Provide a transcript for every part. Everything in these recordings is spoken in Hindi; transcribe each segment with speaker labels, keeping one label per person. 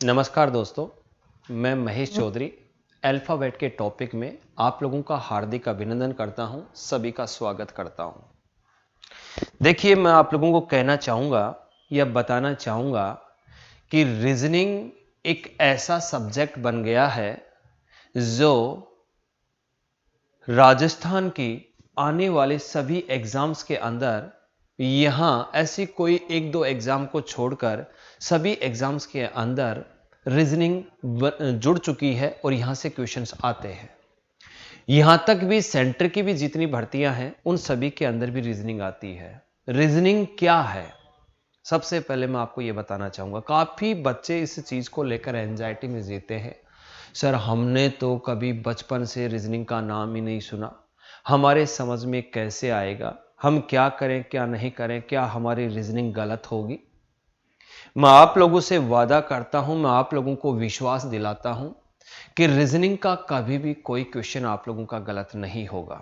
Speaker 1: नमस्कार दोस्तों, मैं महेश चौधरी अल्फ़ाबेट के टॉपिक में आप लोगों का हार्दिक अभिनंदन करता हूं, सभी का स्वागत करता हूं। देखिए, मैं आप लोगों को कहना चाहूँगा या बताना चाहूँगा कि रीज़निंग एक ऐसा सब्जेक्ट बन गया है, जो राजस्थान की आने वाले सभी एग्ज़ाम्स के अंदर यहाँ ऐसी कोई 1-2 एग्ज़ाम को छोड़कर सभी एग्ज़ाम्स के अंदर रीज़निंग जुड़ चुकी है और यहाँ से क्वेश्चंस आते हैं। यहाँ तक भी सेंटर की भी जितनी भर्तियां हैं, उन सभी के अंदर भी रीज़निंग आती है। रीज़निंग क्या है? सबसे पहले मैं आपको ये बताना चाहूँगा, काफ़ी बच्चे इस चीज़ को लेकर एंजाइटी में जीते हैं। सर, हमने तो कभी बचपन से रीजनिंग का नाम ही नहीं सुना, हमारे समझ में कैसे आएगा, हम क्या करें क्या नहीं करें, क्या हमारी रीजनिंग गलत होगी। मैं आप लोगों से वादा करता हूं, मैं आप लोगों को विश्वास दिलाता हूं कि रीजनिंग का कभी भी कोई क्वेश्चन आप लोगों का गलत नहीं होगा।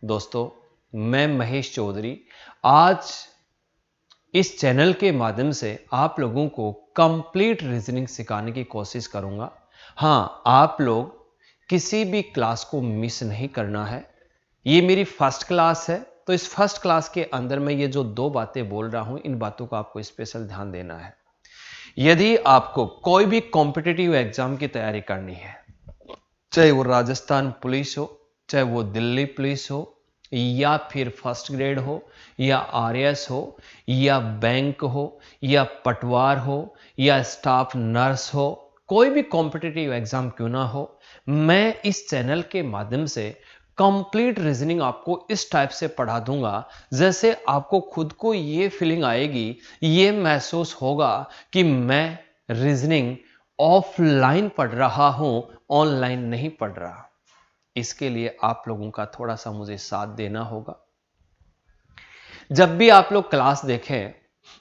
Speaker 1: दोस्तों, मैं महेश चौधरी आज इस चैनल के माध्यम से आप लोगों को कंप्लीट रीजनिंग सिखाने की कोशिश करूंगा। हाँ, आप लोग किसी भी क्लास को मिस नहीं करना है। ये मेरी फर्स्ट क्लास है, तो इस फर्स्ट क्लास के अंदर मैं ये जो 2 बातें बोल रहा हूं, इन बातों का आपको स्पेशल ध्यान देना है। यदि आपको कोई भी कॉम्पिटिटिव एग्जाम की तैयारी करनी है, चाहे वो राजस्थान पुलिस हो, चाहे वो दिल्ली पुलिस हो, या फिर फर्स्ट ग्रेड हो, या आरएएस हो, या बैंक हो, या पटवार हो, या स्टाफ नर्स हो, कोई भी कॉम्पिटिटिव एग्जाम क्यों ना हो, मैं इस चैनल के माध्यम से कंप्लीट रीजनिंग आपको इस टाइप से पढ़ा दूंगा, जैसे आपको खुद को ये फीलिंग आएगी, ये महसूस होगा कि मैं रीजनिंग ऑफलाइन पढ़ रहा हूं, ऑनलाइन नहीं पढ़ रहा। इसके लिए आप लोगों का थोड़ा सा मुझे साथ देना होगा। जब भी आप लोग क्लास देखें,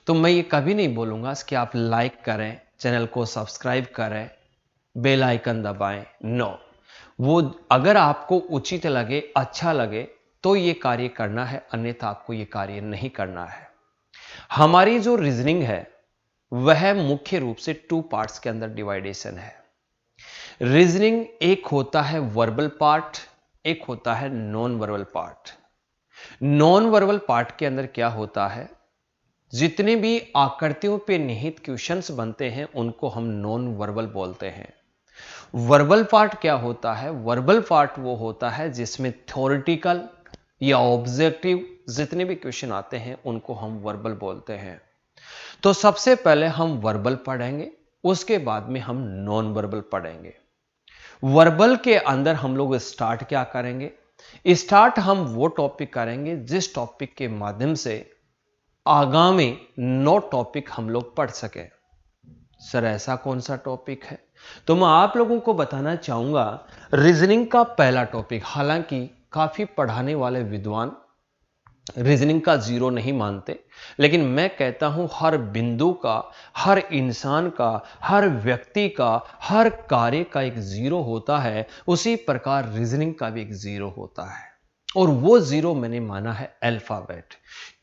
Speaker 1: तो मैं ये कभी नहीं बोलूंगा कि आप लाइक करें, चैनल को सब्सक्राइब करें, बेल आइकन दबाएं। नो, वो अगर आपको उचित लगे, अच्छा लगे, तो ये कार्य करना है, अन्यथा आपको ये कार्य नहीं करना है। हमारी जो रीजनिंग है, वह मुख्य रूप से 2 पार्ट्स के अंदर डिवाइडेशन है। रीजनिंग एक होता है वर्बल पार्ट, एक होता है non verbal part. Non verbal part के अंदर क्या होता है, जितने भी आकृतियों पे निहित क्वेश्चंस बनते हैं, उनको हम नॉन वर्बल बोलते हैं। वर्बल पार्ट क्या होता है? वर्बल पार्ट वो होता है जिसमें थ्योरेटिकल या ऑब्जेक्टिव जितने भी क्वेश्चन आते हैं, उनको हम वर्बल बोलते हैं। तो सबसे पहले हम वर्बल पढ़ेंगे, उसके बाद में हम नॉन वर्बल पढ़ेंगे। वर्बल के अंदर हम लोग स्टार्ट क्या करेंगे? स्टार्ट हम वो टॉपिक करेंगे जिस टॉपिक के माध्यम से आगामी 9 टॉपिक हम लोग पढ़ सकें। सर, ऐसा कौन सा टॉपिक है? तो मैं आप लोगों को बताना चाहूंगा, रीजनिंग का पहला टॉपिक, हालांकि काफी पढ़ाने वाले विद्वान रीजनिंग का जीरो नहीं मानते, लेकिन मैं कहता हूं हर बिंदु का, हर इंसान का, हर व्यक्ति का, हर कार्य का एक जीरो होता है। उसी प्रकार रीजनिंग का भी एक जीरो होता है, और वो जीरो मैंने माना है अल्फाबेट।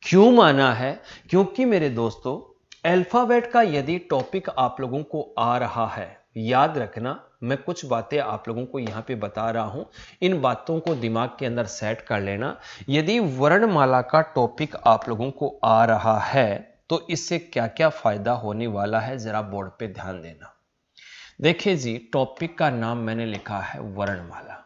Speaker 1: क्यों माना है? क्योंकि मेरे दोस्तों, अल्फाबेट का यदि टॉपिक आप लोगों को आ रहा है, याद रखना, मैं कुछ बातें आप लोगों को यहां पे बता रहा हूं, इन बातों को दिमाग के अंदर सेट कर लेना। यदि वर्णमाला का टॉपिक आप लोगों को आ रहा है, तो इससे क्या क्या फायदा होने वाला है, जरा बोर्ड पे ध्यान देना। देखिए जी, टॉपिक का नाम मैंने लिखा है वर्णमाला।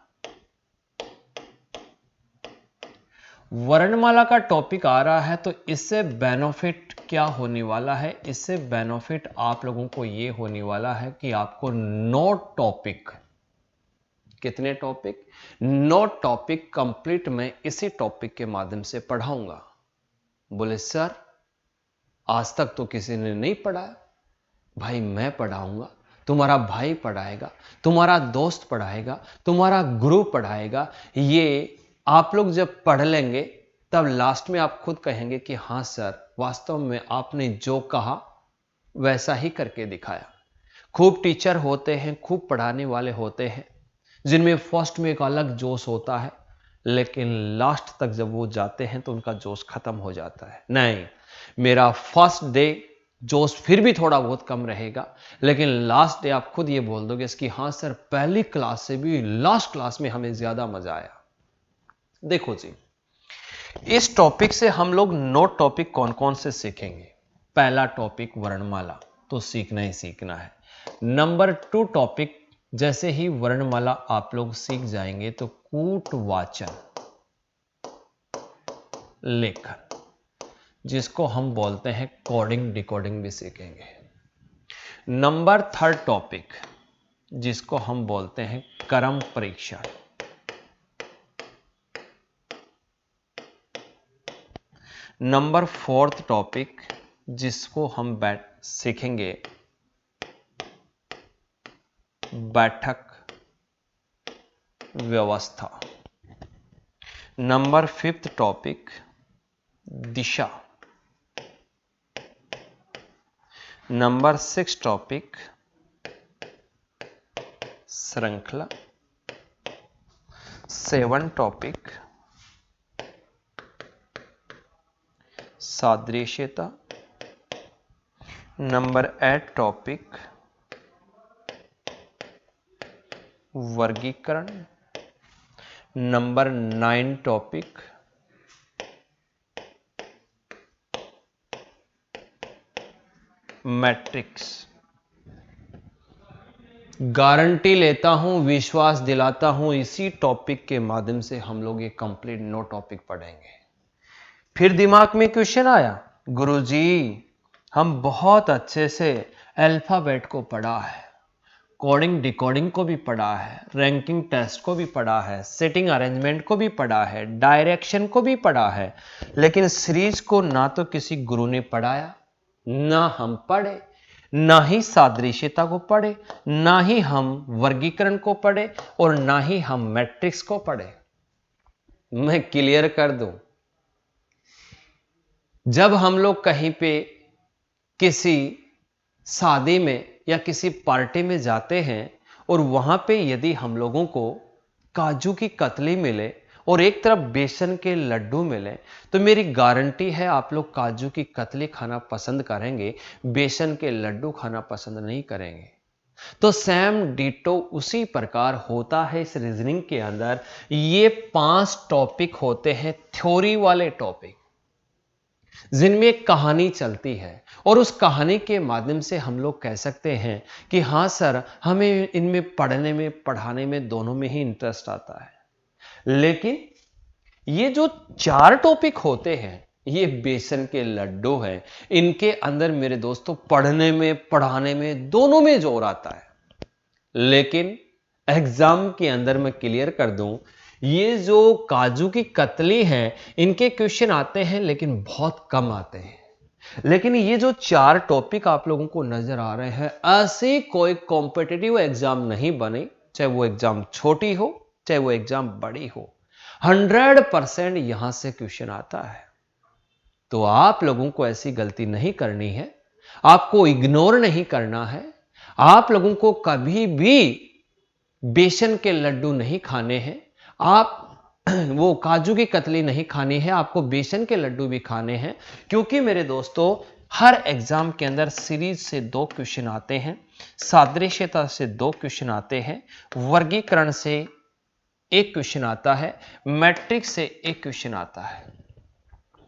Speaker 1: वर्णमाला का टॉपिक आ रहा है, तो इससे बेनिफिट क्या होने वाला है? इससे बेनिफिट आप लोगों को ये होने वाला है कि आपको 9 टॉपिक, कितने टॉपिक? 9 टॉपिक कंप्लीट मैं इसी टॉपिक के माध्यम से पढ़ाऊंगा। बोले सर, आज तक तो किसी ने नहीं पढ़ाया। भाई, मैं पढ़ाऊंगा, तुम्हारा भाई पढ़ाएगा, तुम्हारा दोस्त पढ़ाएगा, तुम्हारा गुरु पढ़ाएगा। ये आप लोग जब पढ़ लेंगे, तब लास्ट में आप खुद कहेंगे कि हाँ सर, वास्तव में आपने जो कहा वैसा ही करके दिखाया। खूब टीचर होते हैं, खूब पढ़ाने वाले होते हैं, जिनमें फर्स्ट में एक अलग जोश होता है, लेकिन लास्ट तक जब वो जाते हैं तो उनका जोश खत्म हो जाता है। नहीं, मेरा फर्स्ट डे जोश फिर भी थोड़ा बहुत कम रहेगा, लेकिन लास्ट डे आप खुद ये बोल दोगे कि हाँ सर, पहली क्लास से भी लास्ट क्लास में हमें ज्यादा मजा आया। देखो जी, इस टॉपिक से हम लोग 9 टॉपिक कौन कौन से सीखेंगे। पहला टॉपिक वर्णमाला, तो सीखना ही सीखना है। नंबर 2 टॉपिक, जैसे ही वर्णमाला आप लोग सीख जाएंगे तो कूटवाचन लेखन, जिसको हम बोलते हैं कोडिंग डिकोडिंग, भी सीखेंगे। नंबर 3 टॉपिक, जिसको हम बोलते हैं क्रम परीक्षण। नंबर 4 टॉपिक, जिसको हम सीखेंगे बैठक व्यवस्था। नंबर 5 टॉपिक, दिशा। नंबर 6 टॉपिक, श्रृंखला। 7 टॉपिक, सादृश्यता। नंबर 8 टॉपिक, वर्गीकरण। Number 9 topic, matrix. गारंटी लेता हूं, विश्वास दिलाता हूं, इसी टॉपिक के माध्यम से हम लोग ये कंप्लीट 9 टॉपिक पढ़ेंगे। फिर दिमाग में क्वेश्चन आया, गुरुजी हम बहुत अच्छे से अल्फाबेट को पढ़ा है, कोडिंग डिकोडिंग को भी पढ़ा है, रैंकिंग टेस्ट को भी पढ़ा है, सेटिंग अरेंजमेंट को भी पढ़ा है, डायरेक्शन को भी पढ़ा है, लेकिन सीरीज को ना तो किसी गुरु ने पढ़ाया, ना हम पढ़े, ना ही सादृश्यता को पढ़े, ना ही हम वर्गीकरण को पढ़े, और ना ही हम मैट्रिक्स को पढ़े। मैं क्लियर कर दूं, जब हम लोग कहीं पे किसी शादी में या किसी पार्टी में जाते हैं और वहां पे यदि हम लोगों को काजू की कतली मिले और एक तरफ बेसन के लड्डू मिले, तो मेरी गारंटी है आप लोग काजू की कतली खाना पसंद करेंगे, बेसन के लड्डू खाना पसंद नहीं करेंगे। तो सेम डिटो उसी प्रकार होता है इस रीजनिंग के अंदर। ये 5 टॉपिक होते हैं थ्योरी वाले टॉपिक, जिनमें एक कहानी चलती है, और उस कहानी के माध्यम से हम लोग कह सकते हैं कि हाँ सर, हमें इनमें पढ़ने में पढ़ाने में दोनों में ही इंटरेस्ट आता है। लेकिन ये जो 4 टॉपिक होते हैं, ये बेसन के लड्डू हैं, इनके अंदर मेरे दोस्तों पढ़ने में पढ़ाने में दोनों में जोर आता है। लेकिन एग्जाम के अंदर मैं क्लियर कर दूं, ये जो काजू की कतली है, इनके क्वेश्चन आते हैं लेकिन बहुत कम आते हैं। लेकिन ये जो 4 टॉपिक आप लोगों को नजर आ रहे हैं, ऐसे कोई कॉम्पिटिटिव एग्जाम नहीं बने, चाहे वो एग्जाम छोटी हो चाहे वो एग्जाम बड़ी हो, 100% यहां से क्वेश्चन आता है। तो आप लोगों को ऐसी गलती नहीं करनी है, आपको इग्नोर नहीं करना है, आप लोगों को कभी भी बेसन के लड्डू नहीं खाने हैं, आप वो काजू की कतली नहीं खानी है, आपको बेसन के लड्डू भी खाने हैं। क्योंकि मेरे दोस्तों, हर एग्जाम के अंदर सीरीज से 2 क्वेश्चन आते हैं, सादृश्यता से 2 क्वेश्चन आते हैं, वर्गीकरण से 1 क्वेश्चन आता है, मैट्रिक्स से 1 क्वेश्चन आता है।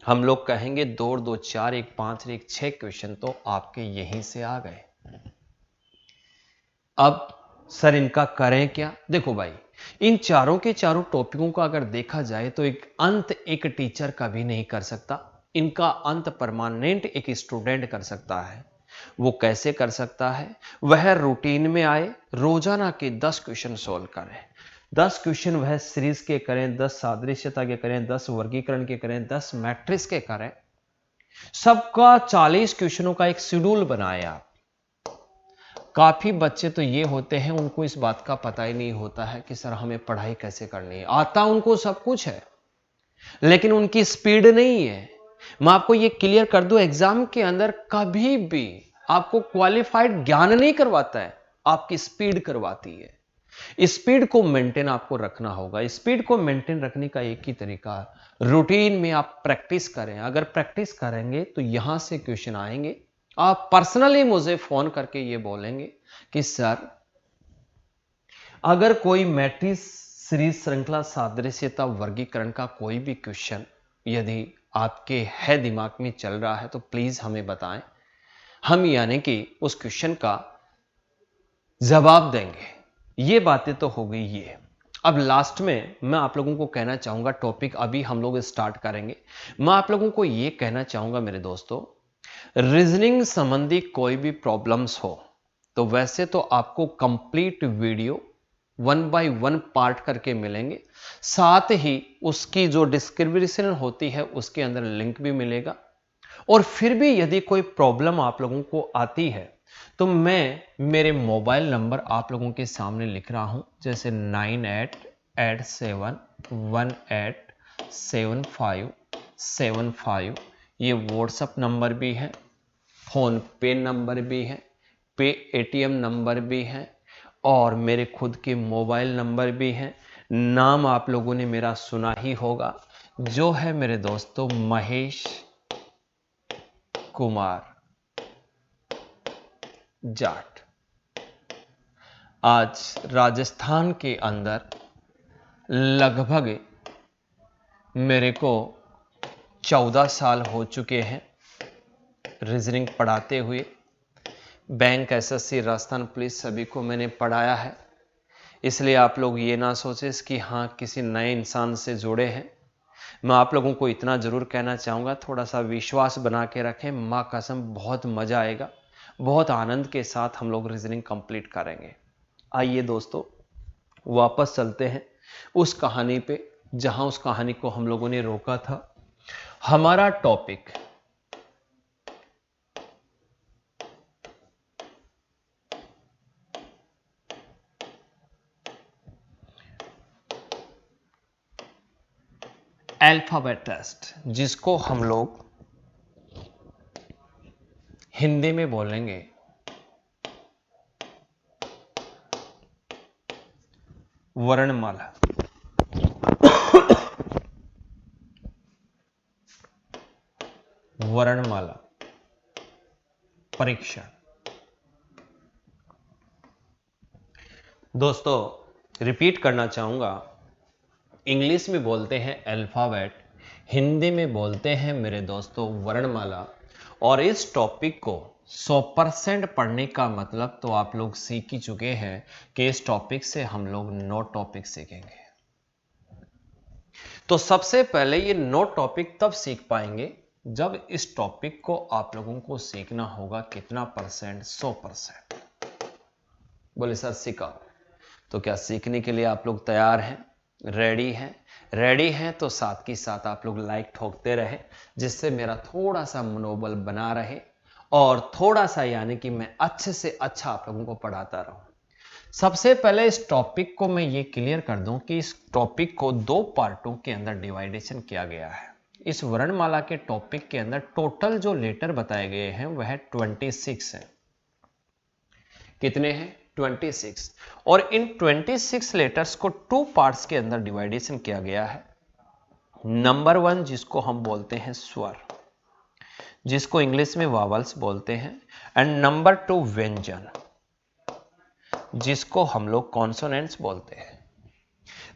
Speaker 1: हम लोग कहेंगे 2 और 2 4, 1 5, 1 6 क्वेश्चन तो आपके यहीं से आ गए। अब सर इनका करें क्या? देखो भाई, इन चारों के चारों टॉपिकों का अगर देखा जाए तो एक अंत एक टीचर कभी नहीं कर सकता, इनका अंत परमानेंट एक स्टूडेंट कर सकता है। वो कैसे कर सकता है? वह रूटीन में आए, रोजाना के 10 क्वेश्चन सोल्व करें। 10 क्वेश्चन वह सीरीज के करें, 10 सादृश्यता के करें, 10 वर्गीकरण के करें, 10 मैट्रिक्स के करें। सबका 40 क्वेश्चनों का एक शेड्यूल बनाए आप। काफी बच्चे तो ये होते हैं, उनको इस बात का पता ही नहीं होता है कि सर हमें पढ़ाई कैसे करनी है। आता उनको सब कुछ है, लेकिन उनकी स्पीड नहीं है। मैं आपको ये क्लियर कर दूं, एग्जाम के अंदर कभी भी आपको क्वालिफाइड ज्ञान नहीं करवाता है, आपकी स्पीड करवाती है। स्पीड को मेंटेन आपको रखना होगा। स्पीड को मेंटेन रखने का एक ही तरीका है, रूटीन में आप प्रैक्टिस करें। अगर प्रैक्टिस करेंगे तो यहां से क्वेश्चन आएंगे, आप पर्सनली मुझे फोन करके ये बोलेंगे कि सर अगर कोई मैट्रिक्स सीरीज श्रृंखला सादृश्यता वर्गीकरण का कोई भी क्वेश्चन यदि आपके है दिमाग में चल रहा है तो प्लीज हमें बताएं, हम यानी कि उस क्वेश्चन का जवाब देंगे। ये बातें तो हो गई ये। अब लास्ट में मैं आप लोगों को कहना चाहूंगा, टॉपिक अभी हम लोग स्टार्ट करेंगे। मैं आप लोगों को ये कहना चाहूंगा मेरे दोस्तों, रीजनिंग संबंधी कोई भी प्रॉब्लम्स हो तो वैसे तो आपको कंप्लीट वीडियो 1 बाय 1 पार्ट करके मिलेंगे, साथ ही उसकी जो डिस्क्रिप्शन होती है उसके अंदर लिंक भी मिलेगा। और फिर भी यदि कोई प्रॉब्लम आप लोगों को आती है तो मैं मेरे मोबाइल नंबर आप लोगों के सामने लिख रहा हूं, जैसे 9887187575। ये व्हाट्सएप नंबर भी है, फोन पे नंबर भी है, पे एटीएम नंबर भी है और मेरे खुद के मोबाइल नंबर भी हैं। नाम आप लोगों ने मेरा सुना ही होगा, जो है मेरे दोस्तों महेश कुमार जाट। आज राजस्थान के अंदर लगभग मेरे को 14 साल हो चुके हैं रीजनिंग पढ़ाते हुए। बैंक, एसएससी, राजस्थान पुलिस सभी को मैंने पढ़ाया है। इसलिए आप लोग ये ना सोचें कि हाँ किसी नए इंसान से जुड़े हैं। मैं आप लोगों को इतना जरूर कहना चाहूँगा, थोड़ा सा विश्वास बना के रखें। माँ कसम बहुत मज़ा आएगा, बहुत आनंद के साथ हम लोग रीजनिंग कंप्लीट करेंगे। आइए दोस्तों वापस चलते हैं उस कहानी पे जहां उस कहानी को हम लोगों ने रोका था। हमारा टॉपिक अल्फाबेट टेस्ट, जिसको हम लोग हिंदी में बोलेंगे वर्णमाला। वर्णमाला परीक्षण। दोस्तों रिपीट करना चाहूंगा, इंग्लिश में बोलते हैं अल्फाबेट, हिंदी में बोलते हैं मेरे दोस्तों वर्णमाला। और इस टॉपिक को 100% पढ़ने का मतलब तो आप लोग सीख ही चुके हैं कि इस टॉपिक से हम लोग 9 टॉपिक सीखेंगे। तो सबसे पहले ये 9 टॉपिक तब सीख पाएंगे जब इस टॉपिक को आप लोगों को सीखना होगा कितना परसेंट? 100%। बोले सर सिखाओ। तो क्या सीखने के लिए आप लोग तैयार हैं, रेडी हैं? रेडी हैं तो साथ के साथ आप लोग लाइक ठोकते रहे, जिससे मेरा थोड़ा सा मनोबल बना रहे और थोड़ा सा यानी कि मैं अच्छे से अच्छा आप लोगों को पढ़ाता रहूं। सबसे पहले इस टॉपिक को मैं ये क्लियर कर दूं कि इस टॉपिक को 2 पार्टों के अंदर डिवाइडेशन किया गया है। इस वर्णमाला के टॉपिक के अंदर टोटल जो लेटर बताए गए हैं वह 26 है। कितने हैं? 26। और इन 26 लेटर्स को 2 पार्ट्स के अंदर डिवाइडेशन किया गया है। नंबर 1 जिसको हम बोलते हैं स्वर, जिसको इंग्लिश में वावल्स बोलते हैं, एंड नंबर 2 व्यंजन, जिसको हम लोग कॉन्सोनेंट्स बोलते हैं।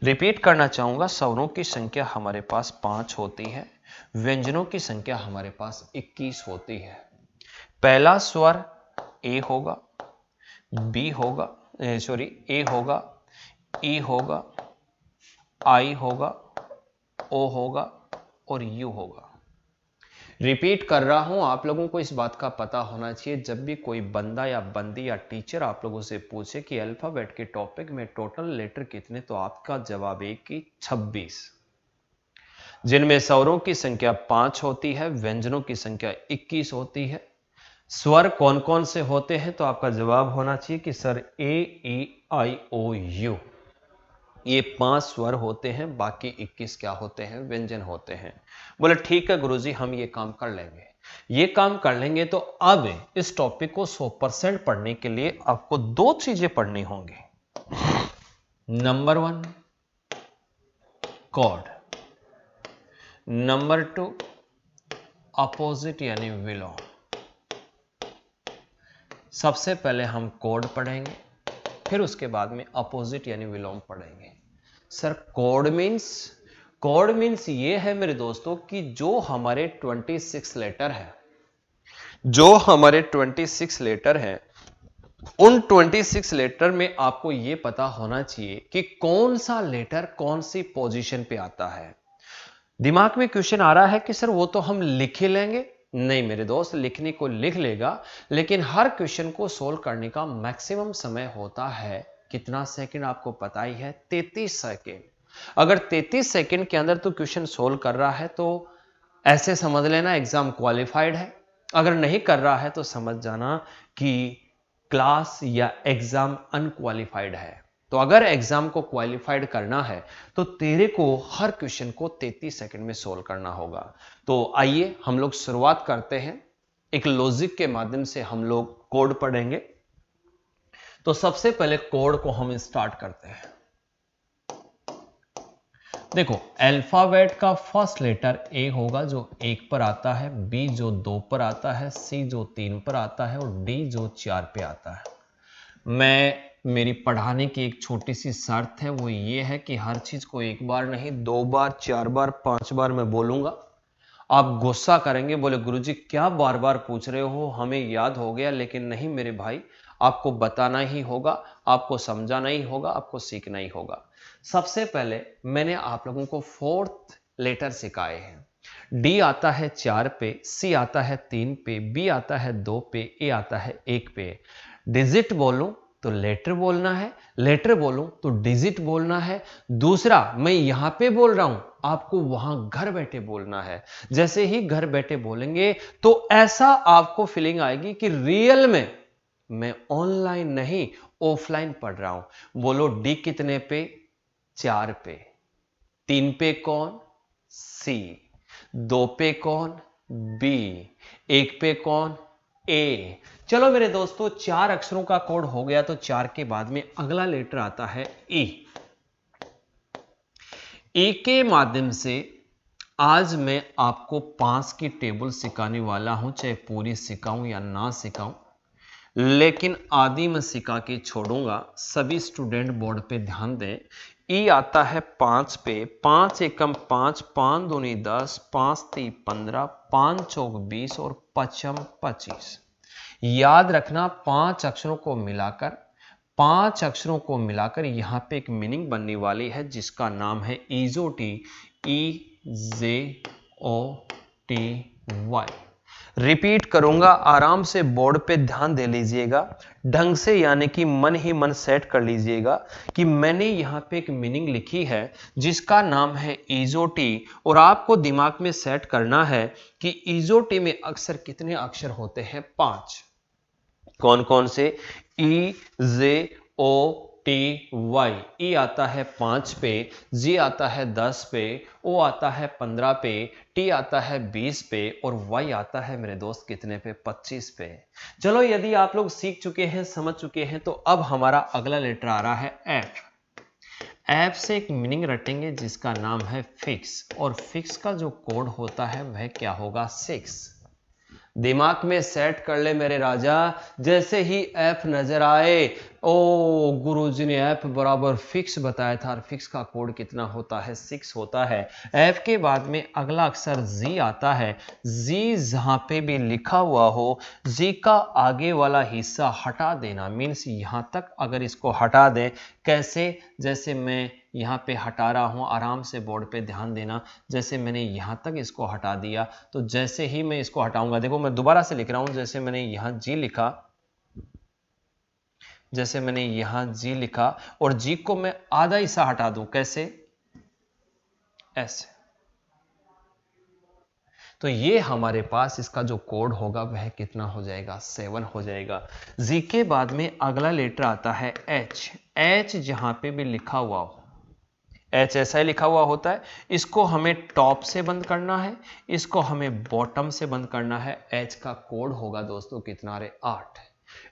Speaker 1: रिपीट करना चाहूंगा, स्वरों की संख्या हमारे पास 5 होती है, व्यंजनों की संख्या हमारे पास 21 होती है। पहला स्वर ए होगा, बी होगा, सॉरी ए होगा, ई होगा, आई होगा, ओ होगा और यू होगा। रिपीट कर रहा हूं, आप लोगों को इस बात का पता होना चाहिए, जब भी कोई बंदा या बंदी या टीचर आप लोगों से पूछे कि अल्फाबेट के टॉपिक में टोटल लेटर कितने, तो आपका जवाब एक कि 26, जिनमें स्वरों की संख्या 5 होती है, व्यंजनों की संख्या 21 होती है। स्वर कौन कौन से होते हैं? तो आपका जवाब होना चाहिए कि sir A, E, I, O, you, ये 5 स्वर होते हैं, बाकी 21 क्या होते हैं? व्यंजन होते हैं। बोले ठीक है गुरुजी, हम ये काम कर लेंगे। ये काम कर लेंगे तो अब इस टॉपिक को 100% पढ़ने के लिए आपको 2 चीजें पढ़नी होंगी। नंबर 1 कॉर्ड, नंबर 2 अपोजिट यानी विलोम। सबसे पहले हम कोड पढ़ेंगे, फिर उसके बाद में अपोजिट यानी विलोम पढ़ेंगे। सर कोड मीन्स ये है मेरे दोस्तों कि जो हमारे 26 लेटर है, जो हमारे 26 लेटर हैं, उन 26 लेटर में आपको यह पता होना चाहिए कि कौन सा लेटर कौन सी पोजीशन पे आता है। दिमाग में क्वेश्चन आ रहा है कि सर वो तो हम लिख ही लेंगे। नहीं मेरे दोस्त, लिखने को लिख लेगा, लेकिन हर क्वेश्चन को सोल्व करने का मैक्सिमम समय होता है कितना सेकंड आपको पता ही है, 33 सेकंड। अगर 33 सेकंड के अंदर तो क्वेश्चन सोल्व कर रहा है तो ऐसे समझ लेना एग्जाम क्वालिफाइड है। अगर नहीं कर रहा है तो समझ जाना कि क्लास या एग्जाम अनक्वालिफाइड है। तो अगर एग्जाम को क्वालिफाइड करना है तो तेरे को हर क्वेश्चन को 33 सेकंड में सोल्व करना होगा। तो आइए हम लोग शुरुआत करते हैं। एक लॉजिक के माध्यम से हम लोग कोड पढ़ेंगे। तो सबसे पहले कोड को हम स्टार्ट करते हैं। देखो, अल्फाबेट का फर्स्ट लेटर ए होगा जो 1 पर आता है, बी जो 2 पर आता है, सी जो 3 पर आता है और डी जो 4 पे आता है। मेरी पढ़ाने की एक छोटी सी शर्त है, वो ये है कि हर चीज को एक बार नहीं, 2 बार, 4 बार, 5 बार मैं बोलूंगा। आप गुस्सा करेंगे, बोले गुरुजी क्या बार बार पूछ रहे हो, हमें याद हो गया। लेकिन नहीं मेरे भाई, आपको बताना ही होगा, आपको समझाना ही होगा, आपको सीखना ही होगा। सबसे पहले मैंने आप लोगों को 4th लेटर सिखाए हैं। डी आता है 4 पे, सी आता है 3 पे, बी आता है 2 पे, ए आता है 1 पे। डिजिट बोलूं तो लेटर बोलना है, लेटर बोलूं तो डिजिट बोलना है। दूसरा, मैं यहां पे बोल रहा हूं, आपको वहां घर बैठे बोलना है। जैसे ही घर बैठे बोलेंगे तो ऐसा आपको फीलिंग आएगी कि रियल में मैं ऑनलाइन नहीं ऑफलाइन पढ़ रहा हूं। बोलो डी कितने पे? 4 पे। 3 पे कौन? सी। 2 पे कौन? बी। 1 पे कौन? ए। चलो मेरे दोस्तों, 4 अक्षरों का कोड हो गया तो 4 के बाद में अगला लेटर आता है ई। ए के माध्यम से आज मैं आपको 5 की टेबल सिखाने वाला हूं, चाहे पूरी सिखाऊं या ना सिखाऊं, लेकिन आदि में सिखा के छोड़ूंगा। सभी स्टूडेंट बोर्ड पे ध्यान दें। ई आता है 5 पे, 5 एकम 5, 5 दूनी 10, 5 ती 15, 5 चौक 20 और 5 25। याद रखना, 5 अक्षरों को मिलाकर यहां पे एक मीनिंग बनने वाली है जिसका नाम है इजोटी, EJOTY। रिपीट करूंगा, आराम से बोर्ड पे ध्यान दे लीजिएगा, ढंग से यानी कि मन ही मन सेट कर लीजिएगा कि मैंने यहां पे एक मीनिंग लिखी है जिसका नाम है इजोटी, और आपको दिमाग में सेट करना है कि इजोटी में अक्षर कितने अक्षर होते हैं? 5। कौन कौन से? EJOTY। ई आता है 5 पे, जी आता है 10 पे, ओ आता है 15 पे, टी आता है 20 पे और वाई आता है मेरे दोस्त कितने पे? 25 पे। चलो, यदि आप लोग सीख चुके हैं, समझ चुके हैं, तो अब हमारा अगला लेटर आ रहा है एफ। एफ से एक मीनिंग रटेंगे जिसका नाम है फिक्स, और फिक्स का जो कोड होता है वह क्या होगा? 6। दिमाग में सेट कर ले मेरे राजा, जैसे ही एफ नजर आए, ओ गुरुजी ने एफ बराबर फिक्स बताया था, और फिक्स का कोड कितना होता है? 6 होता है। एफ के बाद में अगला अक्षर जी आता है। जी जहां पे भी लिखा हुआ हो, जी का आगे वाला हिस्सा हटा देना, मीन्स यहां तक अगर इसको हटा दें, कैसे? जैसे मैं यहां पे हटा रहा हूं, आराम से बोर्ड पे ध्यान देना। जैसे मैंने यहां तक इसको हटा दिया, तो जैसे ही मैं इसको हटाऊंगा, देखो मैं दोबारा से लिख रहा हूं, जैसे मैंने यहां जी लिखा, जैसे मैंने यहां जी लिखा और जी को मैं आधा हिस्सा हटा दूं, कैसे? ऐसे। तो ये हमारे पास इसका जो कोड होगा वह कितना हो जाएगा? 7 हो जाएगा। जी के बाद में अगला लेटर आता है एच। एच जहां पे भी लिखा हुआ हो, एच ऐसा ही लिखा हुआ होता है, इसको हमें टॉप से बंद करना है, इसको हमें बॉटम से बंद करना है। एच का कोड होगा दोस्तों कितना? रे 8।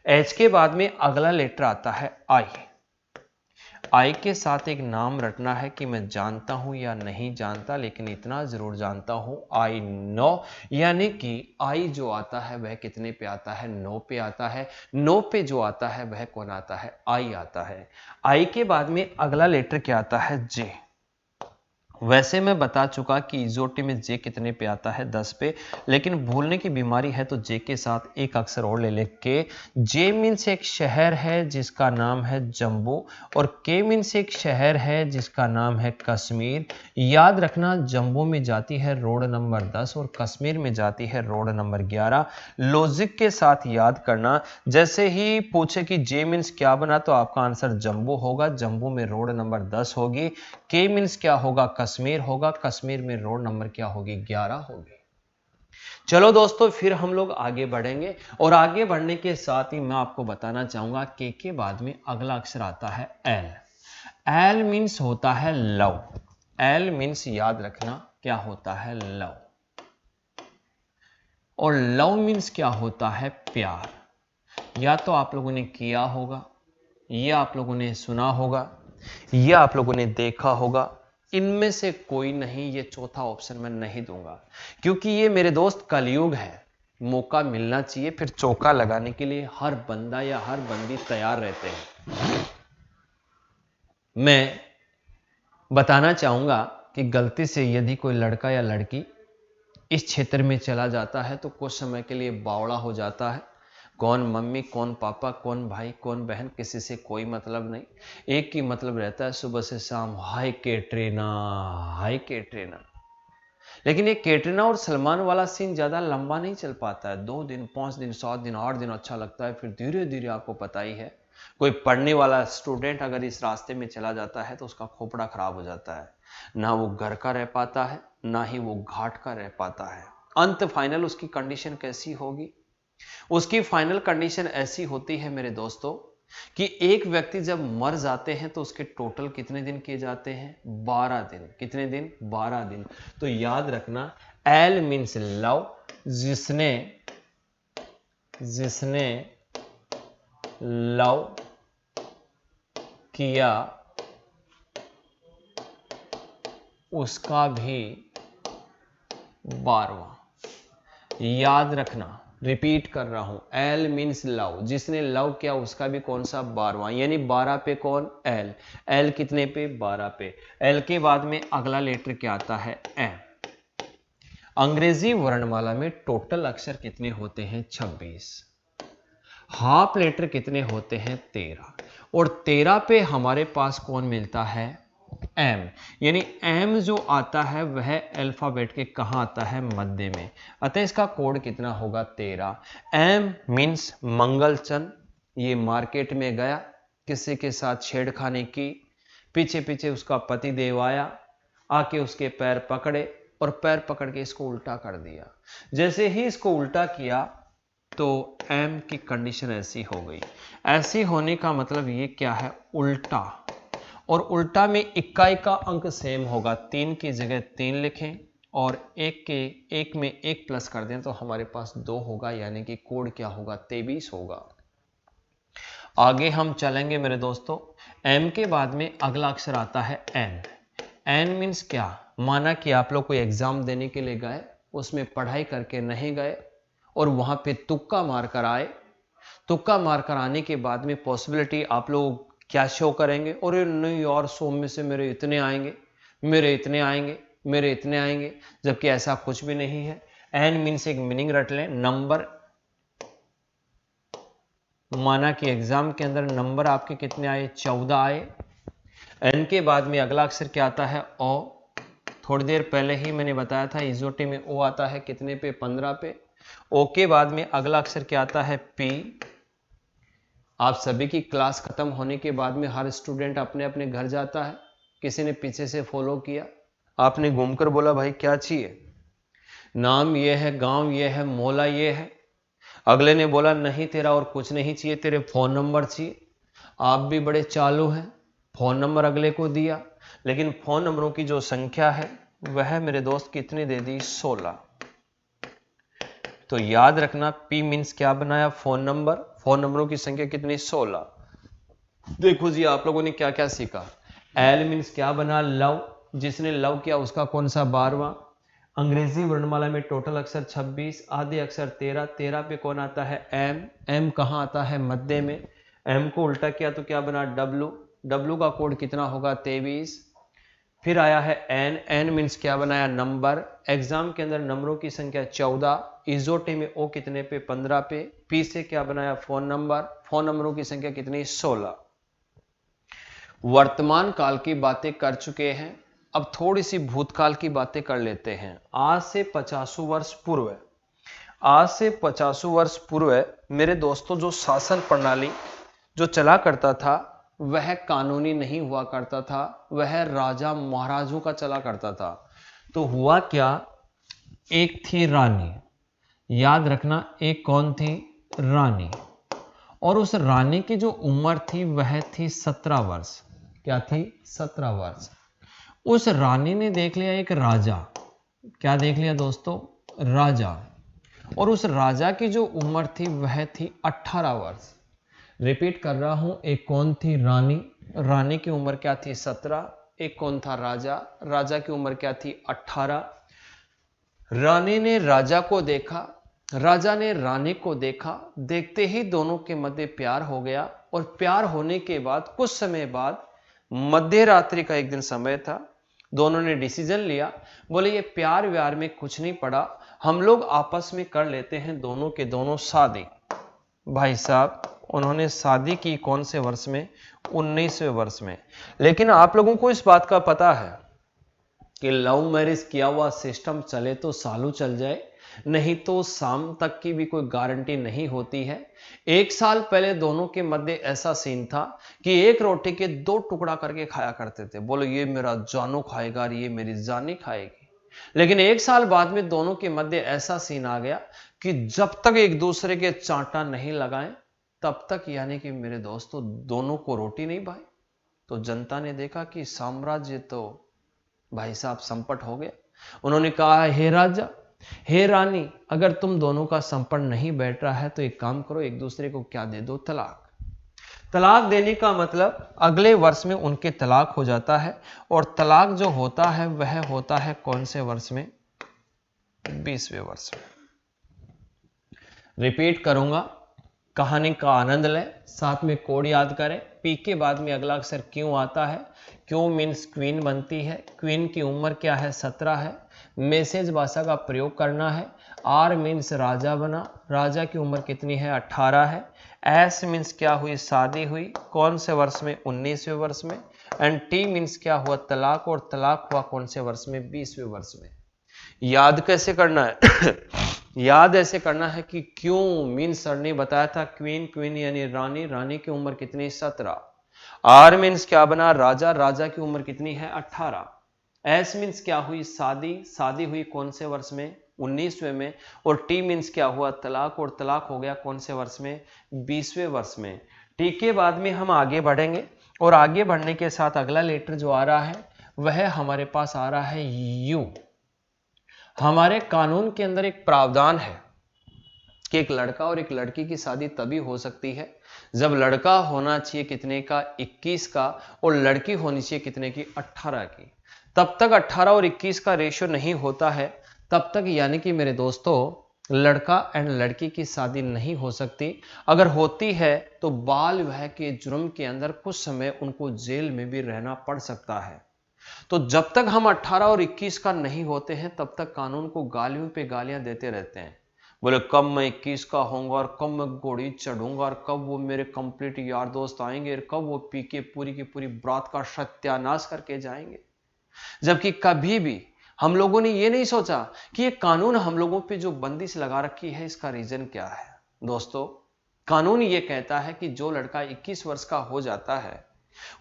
Speaker 1: एच के बाद में अगला लेटर आता है आई। आई के साथ एक नाम रटना है कि मैं जानता हूं या नहीं जानता, लेकिन इतना जरूर जानता हूं आई नो, यानी कि आई जो आता है वह कितने पे आता है, नो पे आता है। नो पे जो आता है वह कौन आता है, आई आता है। आई के बाद में अगला लेटर क्या आता है, जे। वैसे मैं बता चुका कि इजोटी में जे कितने पे आता है, 10 पे, लेकिन भूलने की बीमारी है तो जे के साथ एक अक्षर और ले ले के। जे मीन्स एक शहर है जिसका नाम है जम्मू, और के मीन्स एक शहर है जिसका नाम है कश्मीर। याद रखना, जम्मू में जाती है रोड नंबर 10 और कश्मीर में जाती है रोड नंबर 11। लॉजिक के साथ याद करना, जैसे ही पूछे कि जे मीन्स क्या बना तो आपका आंसर जम्मू होगा, जम्मू में रोड नंबर 10 होगी। के मीन्स क्या होगा, कश्मीर होगा, कश्मीर में रोड नंबर क्या होगी, 11 होगी। चलो दोस्तों, फिर हम लोग आगे बढ़ेंगे, और आगे बढ़ने के साथ ही मैं आपको बताना चाहूंगा के बाद में अगला अक्षर आता है एल। एल मीन्स होता है लव। एल मीन्स याद रखना क्या होता है, लव। और लव मीन्स क्या होता है, प्यार। या तो आप लोगों ने किया होगा, या आप लोगों ने सुना होगा, या आप लोगों ने देखा होगा। इनमें से कोई नहीं, ये चौथा ऑप्शन मैं नहीं दूंगा, क्योंकि ये मेरे दोस्त कलयुग है। मौका मिलना चाहिए, फिर चौका लगाने के लिए हर बंदा या हर बंदी तैयार रहते हैं। मैं बताना चाहूंगा कि गलती से यदि कोई लड़का या लड़की इस क्षेत्र में चला जाता है तो कुछ समय के लिए बावड़ा हो जाता है। कौन मम्मी, कौन पापा, कौन भाई, कौन बहन, किसी से कोई मतलब नहीं। एक ही मतलब रहता है सुबह से शाम, हाय कैटरीना, हाय कैटरीना। लेकिन ये कैटरीना और सलमान वाला सीन ज्यादा लंबा नहीं चल पाता है। 2 दिन, 5 दिन, 7 दिन, 8 दिन अच्छा लगता है, फिर धीरे धीरे आपको पता ही है, कोई पढ़ने वाला स्टूडेंट अगर इस रास्ते में चला जाता है तो उसका खोपड़ा खराब हो जाता है। ना वो घर का रह पाता है, ना ही वो घाट का रह पाता है। अंत फाइनल उसकी कंडीशन कैसी होगी, उसकी फाइनल कंडीशन ऐसी होती है मेरे दोस्तों कि एक व्यक्ति जब मर जाते हैं तो उसके टोटल कितने दिन किए जाते हैं, 12 दिन। कितने दिन, 12 दिन। तो याद रखना, एल मीन्स लव, जिसने जिसने लव किया उसका भी 12वां। याद रखना, रिपीट कर रहा हूं, एल मीन्स लव, जिसने लव किया उसका भी कौन सा, 12वां। यानी 12 पे कौन, एल। एल कितने पे, 12 पे। एल के बाद में अगला लेटर क्या आता है, एम। अंग्रेजी वर्णमाला में टोटल अक्षर कितने होते हैं, 26। हाफ लेटर कितने होते हैं, 13। और 13 पे हमारे पास कौन मिलता है, एम। यानी एम जो आता है वह अल्फाबेट के कहां आता है, मध्य में। अतः इसका कोड कितना होगा, 13। M means Mangalchand. ये मार्केट में गया, किसी के साथ छेड़खानी की, पीछे पीछे उसका पति देव आया, आके उसके पैर पकड़े और पैर पकड़ के इसको उल्टा कर दिया। जैसे ही इसको उल्टा किया तो एम की कंडीशन ऐसी हो गई। ऐसी होने का मतलब ये क्या है, उल्टा। और उल्टा में इक्का का अंक सेम होगा, 3 की जगह 3 लिखें और एक में 1 प्लस कर दें तो हमारे पास 2 होगा, यानी कि कोड क्या होगा, 23 होगा। आगे हम चलेंगे मेरे दोस्तों। एम के बाद में अगला अक्षर आता है एन। एन मीन्स क्या, माना कि आप लोग कोई एग्जाम देने के लिए गए, उसमें पढ़ाई करके नहीं गए और वहां पे तुक्का मारकर आए। तुक्का मारकर आने के बाद में पॉसिबिलिटी आप लोग क्या शो करेंगे, और नहीं यार 100 में से मेरे इतने आएंगे, मेरे इतने आएंगे, मेरे इतने आएंगे, जबकि ऐसा कुछ भी नहीं है। एन मीन्स एक मीनिंग रट लें, नंबर। माना कि एग्जाम के अंदर नंबर आपके कितने आए, 14 आए। एन के बाद में अगला अक्षर क्या आता है, ओ। थोड़ी देर पहले ही मैंने बताया था इजोटी में ओ आता है कितने पे, 15 पे। ओ के बाद में अगला अक्षर क्या आता है, पी। आप सभी की क्लास खत्म होने के बाद में हर स्टूडेंट अपने अपने घर जाता है। किसी ने पीछे से फॉलो किया, आपने घूमकर बोला भाई क्या चाहिए, नाम ये है, गांव ये है, मोहल्ला ये है। अगले ने बोला नहीं तेरा और कुछ नहीं चाहिए, तेरे फोन नंबर चाहिए। आप भी बड़े चालू हैं, फोन नंबर अगले को दिया, लेकिन फोन नंबरों की जो संख्या है वह मेरे दोस्त कितनी दे दी, 16। तो याद रखना, पी मीन्स क्या बनाया, फोन नंबर। फोन नंबरों की संख्या कितनी, 16। देखो जी आप लोगों ने क्या क्या सीखा। एल मीन्स क्या बना, लव, जिसने लव किया उसका कौन सा 12वां। अंग्रेजी वर्णमाला में टोटल अक्षर 26, आधे अक्षर 13, 13 पे कौन आता है, एम, एम कहाँ आता है, मध्य में, एम को उल्टा किया तो क्या बना, डब्लू, डब्लू का कोड कितना होगा, 23। फिर आया है एन, एन मीन्स क्या बनाया, नंबर, एग्जाम के अंदर नंबरों की संख्या 14, इजोटे में ओ कितने पे, 15 पे, पी से क्या बनाया, फोन नंबर, फोन नंबरों की संख्या कितनी, 16। वर्तमान काल की बातें कर चुके हैं, अब थोड़ी सी भूतकाल की बातें कर लेते हैं। आज से 50 वर्ष पूर्व, आज से 50 वर्ष पूर्व मेरे दोस्तों जो शासन प्रणाली जो चला करता था वह कानूनी नहीं हुआ करता था, वह राजा महाराजों का चला करता था। तो हुआ क्या, एक थी रानी, याद रखना, एक कौन थी, रानी, और उस रानी की जो उम्र थी वह थी 17 वर्ष। क्या थी, 17 वर्ष। उस रानी ने देख लिया एक राजा, क्या देख लिया दोस्तों, राजा, और उस राजा की जो उम्र थी वह थी 18 वर्ष। रिपीट कर रहा हूं, एक कौन थी, रानी, रानी की उम्र क्या थी, 17, एक कौन था, राजा, राजा की उम्र क्या थी, 18। रानी ने राजा को देखा, राजा ने रानी को देखा, देखते ही दोनों के मध्य प्यार हो गया, और प्यार होने के बाद कुछ समय बाद, मध्य रात्रि का एक दिन समय था, दोनों ने डिसीजन लिया, बोले ये प्यार व्यार में कुछ नहीं पड़ा, हम लोग आपस में कर लेते हैं दोनों के दोनों शादी। भाई साहब उन्होंने शादी की कौन से वर्ष में, 19वें वर्ष में। लेकिन आप लोगों को इस बात का पता है कि लव मैरिज किया हुआ सिस्टम चले तो सालों चल जाए, नहीं तो शाम तक की भी कोई गारंटी नहीं होती है। एक साल पहले दोनों के मध्य ऐसा सीन था कि एक रोटी के 2 टुकड़ा करके खाया करते थे, बोलो ये मेरा जानू खाएगा और ये मेरी जानी खाएगी। लेकिन एक साल बाद में दोनों के मध्य ऐसा सीन आ गया कि जब तक एक दूसरे के चांटा नहीं लगाएं तब तक, यानी कि मेरे दोस्तों, दोनों को रोटी नहीं भाई। तो जनता ने देखा कि साम्राज्य तो भाई साहब संपट हो गया। उन्होंने कहा, हे राजा, हे रानी, अगर तुम दोनों का संपट नहीं बैठ रहा है तो एक काम करो, एक दूसरे को क्या दे दो, तलाक। तलाक देने का मतलब अगले वर्ष में उनके तलाक हो जाता है, और तलाक जो होता है वह होता है कौन से वर्ष में, 20वें वर्ष में। रिपीट करूंगा, कहानी का आनंद लें, साथ में कोड याद करें। पी के बाद में अगला अक्षर क्यों आता है, क्यों मीन्स क्वीन बनती है, क्वीन की उम्र क्या है, 17 है। मैसेज भाषा का प्रयोग करना है। आर मीन्स राजा बना, राजा की उम्र कितनी है, 18 है। एस मीन्स क्या हुई, शादी हुई, कौन से वर्ष में, 19वें वर्ष में। एंड टी मीन्स क्या हुआ, तलाक, और तलाक हुआ कौन से वर्ष में, 20वें वर्ष में। याद कैसे करना है याद ऐसे करना है कि क्यों मीन्स सर ने बताया था, क्वीन, क्वीन यानी रानी, रानी की उम्र कितनी, 17। आर मीन्स क्या बना, राजा, राजा की उम्र कितनी है, 18। एस मीन्स क्या हुई, शादी, शादी हुई कौन से वर्ष में, 19वें में। और टी मीन्स क्या हुआ, तलाक, और तलाक हो गया कौन से वर्ष में, 20वें वर्ष में। टी के बाद में हम आगे बढ़ेंगे, और आगे बढ़ने के साथ अगला लेटर जो आ रहा है वह हमारे पास आ रहा है यू। हमारे कानून के अंदर एक प्रावधान है कि एक लड़का और एक लड़की की शादी तभी हो सकती है जब लड़का होना चाहिए कितने का, 21 का, और लड़की होनी चाहिए कितने की, 18 की। तब तक 18 और 21 का रेशियो नहीं होता है तब तक, यानी कि मेरे दोस्तों, लड़का एंड लड़की की शादी नहीं हो सकती। अगर होती है तो बाल विवाह के जुर्म के अंदर कुछ समय उनको जेल में भी रहना पड़ सकता है। तो जब तक हम 18 और 21 का नहीं होते हैं तब तक कानून को गालियों पे गालियां देते रहते हैं। बोले कब मैं 21 का होऊंगा, और कब मैं घोड़ी चढ़ूंगा, और कब वो मेरे कंप्लीट यार दोस्त आएंगे, और कब वो पी के पूरी की पूरी बारात का सत्यानाश करके जाएंगे। जबकि कभी भी हम लोगों ने ये नहीं सोचा कि ये कानून हम लोगों पे जो बंदिश लगा रखी है इसका रीजन क्या है। दोस्तों, कानून ये कहता है कि जो लड़का 21 वर्ष का हो जाता है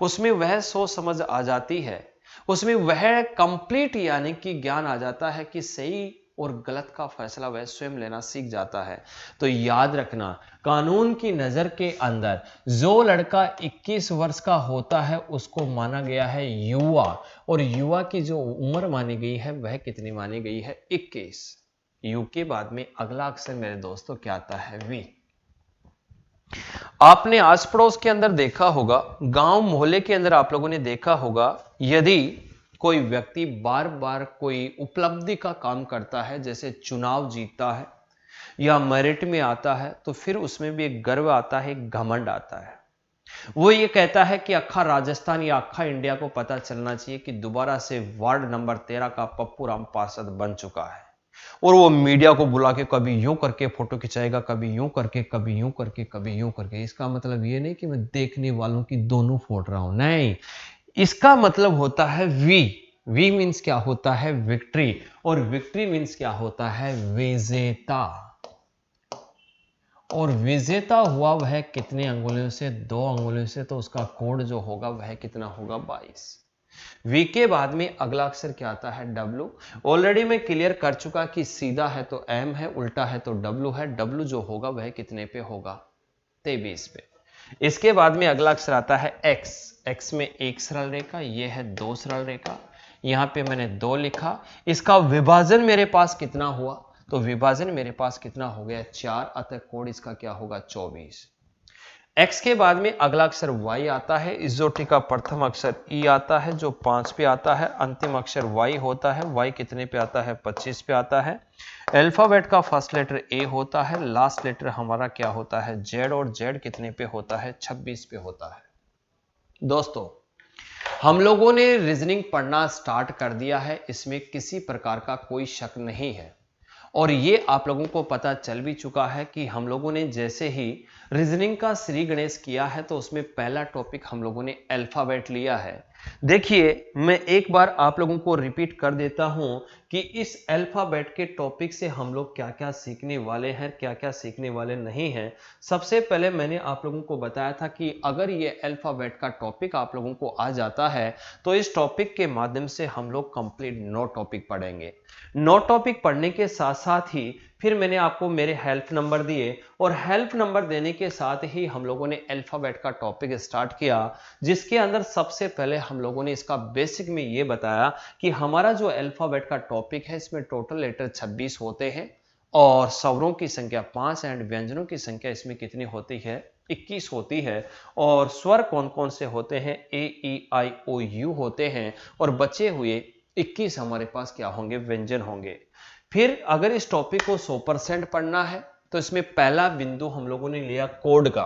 Speaker 1: उसमें वह सोच समझ आ जाती है, उसमें वह कंप्लीट यानी कि ज्ञान आ जाता है कि सही और गलत का फैसला वह स्वयं लेना सीख जाता है। तो याद रखना, कानून की नजर के अंदर जो लड़का 21 वर्ष का होता है उसको माना गया है युवा, और युवा की जो उम्र मानी गई है वह कितनी मानी गई है, 21। यू के बाद में अगला अक्षर मेरे दोस्तों क्या आता है, वी। आपने आस पड़ोस के अंदर देखा होगा, गांव मोहल्ले के अंदर आप लोगों ने देखा होगा, यदि कोई व्यक्ति बार बार कोई उपलब्धि का काम करता है, जैसे चुनाव जीतता है या मेरिट में आता है, तो फिर उसमें भी एक गर्व आता है, एक घमंड आता है। वो ये कहता है कि अक्खा राजस्थान या अक्खा इंडिया को पता चलना चाहिए कि दोबारा से वार्ड नंबर 13 का पप्पू राम पार्षद बन चुका है। और वो मीडिया को बुला के कभी यूं करके फोटो खिंचाएगा, कभी यूं करके, कभी यूं करके, कभी यूं करके। इसका मतलब ये नहीं कि मैं देखने वालों की दोनों फोड़ रहा हूं, नहीं। इसका मतलब होता है वी। वी मीन्स क्या होता है? विक्ट्री। और विक्ट्री मीन्स क्या होता है? विजेता। और विजेता हुआ वह कितने अंगुलियों से? 2 अंगुलियों से। तो उसका कोड जो होगा वह कितना होगा? 22। वी के बाद में अगला अक्षर क्या आता है? डब्ल्यू। ऑलरेडी मैं क्लियर कर चुका कि सीधा है तो एम है, उल्टा है तो डब्ल्यू है। डब्ल्यू जो होगा वह कितने पे होगा? 23 पे। इसके बाद में अगला अक्षर आता है एक्स। एक्स में एक सरल रेखा, यह है 2 सरल रेखा। यहां पे मैंने 2 लिखा। इसका विभाजन मेरे पास कितना हुआ? तो विभाजन मेरे पास कितना हो गया? 4। अतः कोड इसका क्या होगा? 24। x के बाद में अगला अक्षर y आता है। इजोटी का प्रथम अक्षर e आता है जो 5 पे आता है। अंतिम अक्षर y होता है। y कितने पे आता है? 25 पे आता है। अल्फाबेट का फर्स्ट लेटर a होता है। लास्ट लेटर हमारा क्या होता है? z। और z कितने पे होता है? 26 पे होता है। दोस्तों, हम लोगों ने रीजनिंग पढ़ना स्टार्ट कर दिया है, इसमें किसी प्रकार का कोई शक नहीं है। और ये आप लोगों को पता चल भी चुका है कि हम लोगों ने जैसे ही रीजनिंग का श्री गणेश किया है, तो उसमें पहला टॉपिक हम लोगों ने अल्फाबेट लिया है। देखिए, मैं एक बार आप लोगों को रिपीट कर देता हूं कि इस अल्फाबेट के टॉपिक से हम लोग क्या क्या सीखने वाले हैं, क्या क्या सीखने वाले नहीं हैं। सबसे पहले मैंने आप लोगों को बताया था कि अगर ये अल्फाबेट का टॉपिक आप लोगों को आ जाता है, तो इस टॉपिक के माध्यम से हम लोग कंप्लीट 9 टॉपिक पढ़ेंगे। 9 टॉपिक पढ़ने के साथ साथ ही फिर मैंने आपको मेरे हेल्प नंबर दिए, और हेल्प नंबर देने के साथ ही हम लोगों ने अल्फाबेट का टॉपिक स्टार्ट किया, जिसके अंदर सबसे पहले हम लोगों ने इसका बेसिक में ये बताया कि हमारा जो अल्फाबेट का टॉपिक है, इसमें टोटल लेटर 26 होते हैं और स्वरों की संख्या 5 एंड व्यंजनों की संख्या इसमें कितनी होती है? 21 होती है। और स्वर कौन कौन से होते हैं? ए, ई, आई, ओ, यू होते हैं। और बचे हुए 21 हमारे पास क्या होंगे? व्यंजन होंगे। फिर अगर इस टॉपिक को 100% पढ़ना है, तो इसमें पहला बिंदु हम लोगों ने लिया कोड का।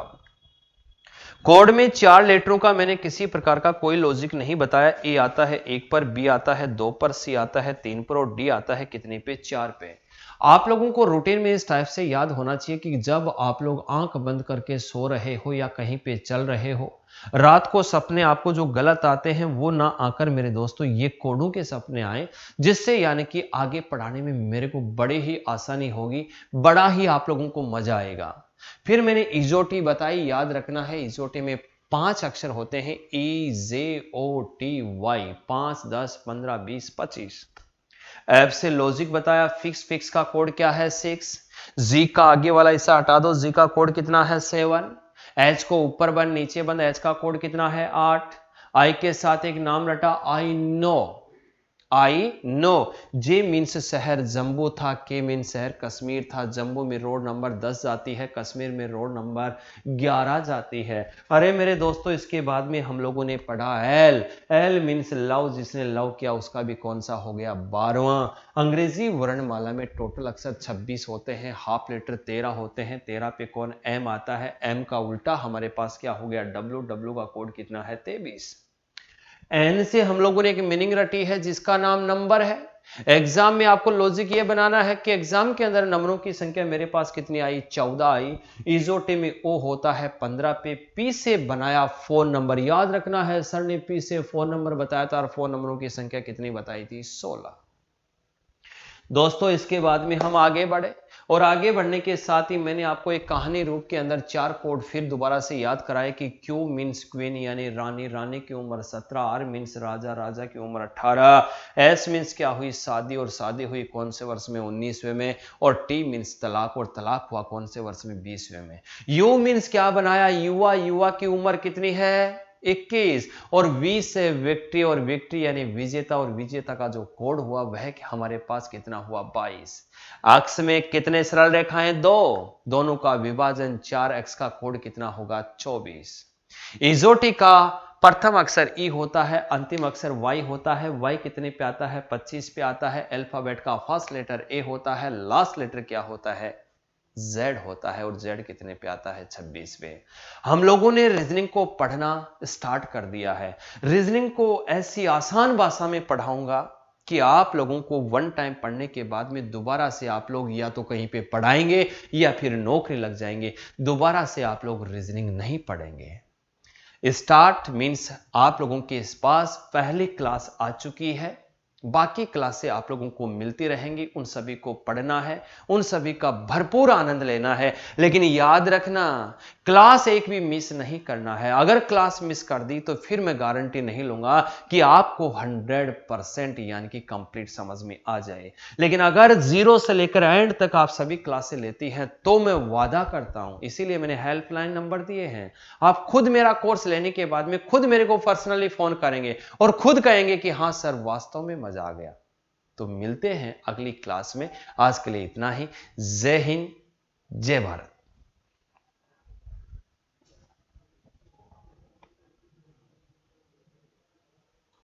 Speaker 1: कोड में 4 लेटरों का मैंने किसी प्रकार का कोई लॉजिक नहीं बताया। ए आता है 1 पर, बी आता है 2 पर, सी आता है 3 पर और डी आता है कितने पे? 4 पे। आप लोगों को रूटीन में इस टाइप से याद होना चाहिए कि जब आप लोग आंख बंद करके सो रहे हो या कहीं पे चल रहे हो, रात को सपने आपको जो गलत आते हैं वो ना आकर मेरे दोस्तों ये कोडों के सपने आए, जिससे यानी कि आगे पढ़ाने में मेरे को बड़ी ही आसानी होगी, बड़ा ही आप लोगों को मजा आएगा। फिर मैंने इजोटी बताई, याद रखना है। इजोटी में 5 अक्षर होते हैं, ई, जे, ओ, टी, वाई। 5, 10, 15, 20, 25। ऐप से लॉजिक बताया। फिक्स, फिक्स का कोड क्या है? 6। जी का आगे वाला हिस्सा हटा दो, जी का कोड कितना है? 7। एच को ऊपर बंद नीचे बंद, एच का कोड कितना है? 8। आई के साथ एक नाम रटा, I know. I know. J means शहर, जम्बू था। के मीन्स शहर, कश्मीर था। जम्बू में रोड नंबर 10 जाती है, कश्मीर में रोड नंबर 11 जाती है। अरे मेरे दोस्तों, इसके बाद में हम लोगों ने पढ़ा एल। एल मीन्स लव, जिसने लव किया उसका भी कौन सा हो गया? 12वां। अंग्रेजी वर्णमाला में टोटल अक्षर 26 होते हैं, हाफ लेटर 13 होते हैं। 13 पे कौन? एम आता है। एम का उल्टा हमारे पास क्या हो गया? डब्ल्यू। डब्ल्यू का कोड कितना है? 23। एन से हम लोगों ने एक मीनिंग रटी है जिसका नाम नंबर है। एग्जाम में आपको लॉजिक ये बनाना है कि एग्जाम के अंदर नंबरों की संख्या मेरे पास कितनी आई? 14 आई। इजोटे में ओ होता है 15 पे। पी से बनाया फोन नंबर, याद रखना है, सर ने पी से फोन नंबर बताया था और फोन नंबरों की संख्या कितनी बताई थी? 16। दोस्तों, इसके बाद में हम आगे बढ़े, और आगे बढ़ने के साथ ही मैंने आपको एक कहानी रूप के अंदर 4 कोड फिर दोबारा से याद कराए कि क्यू मीन्स क्वीन यानी रानी, रानी की उम्र 17। आर मीन्स राजा, राजा की उम्र 18। एस मीन्स क्या हुई? शादी, और शादी हुई कौन से वर्ष में? 19वें में। और टी मीन्स तलाक, और तलाक हुआ कौन से वर्ष में? 20वें में। यू मीन्स क्या बनाया? युवा, युवा की उम्र कितनी है? 21 और 20 से विक्ट्री और विक्ट्री यानी विजेता और विजेता का जो कोड हुआ वह हमारे पास कितना हुआ 22। अक्ष में कितने सरल रेखाएं? दो, दोनों का विभाजन 4x का कोड कितना होगा 24। इजोटी का प्रथम अक्षर ई होता है, अंतिम अक्षर वाई होता है। वाई कितने पे आता है? 25 पे आता है। अल्फाबेट का फर्स्ट लेटर ए होता है, लास्ट लेटर क्या होता है? जेड होता है। और जेड कितने पे आता है? 26 पे। हम लोगों ने रीजनिंग को पढ़ना स्टार्ट कर दिया है। रीजनिंग को ऐसी आसान भाषा में पढ़ाऊंगा कि आप लोगों को वन टाइम पढ़ने के बाद में दोबारा से आप लोग या तो कहीं पे पढ़ाएंगे या फिर नौकरी लग जाएंगे, दोबारा से आप लोग रीजनिंग नहीं पढ़ेंगे। स्टार्ट मीन्स आप लोगों के पास पहली क्लास आ चुकी है, बाकी क्लासें आप लोगों को मिलती रहेंगी, उन सभी को पढ़ना है, उन सभी का भरपूर आनंद लेना है। लेकिन याद रखना, क्लास एक भी मिस नहीं करना है। अगर क्लास मिस कर दी तो फिर मैं गारंटी नहीं लूंगा कि आपको 100% यानी कि कंप्लीट समझ में आ जाए। लेकिन अगर जीरो से लेकर एंड तक आप सभी क्लासें लेती हैं तो मैं वादा करता हूं, इसीलिए मैंने हेल्पलाइन नंबर दिए हैं। आप खुद मेरा कोर्स लेने के बाद में खुद मेरे को पर्सनली फोन करेंगे और खुद कहेंगे कि हां सर वास्तव में मजा आ गया। तो मिलते हैं अगली क्लास में। आज के लिए इतना ही। जय हिंद, जय भारत।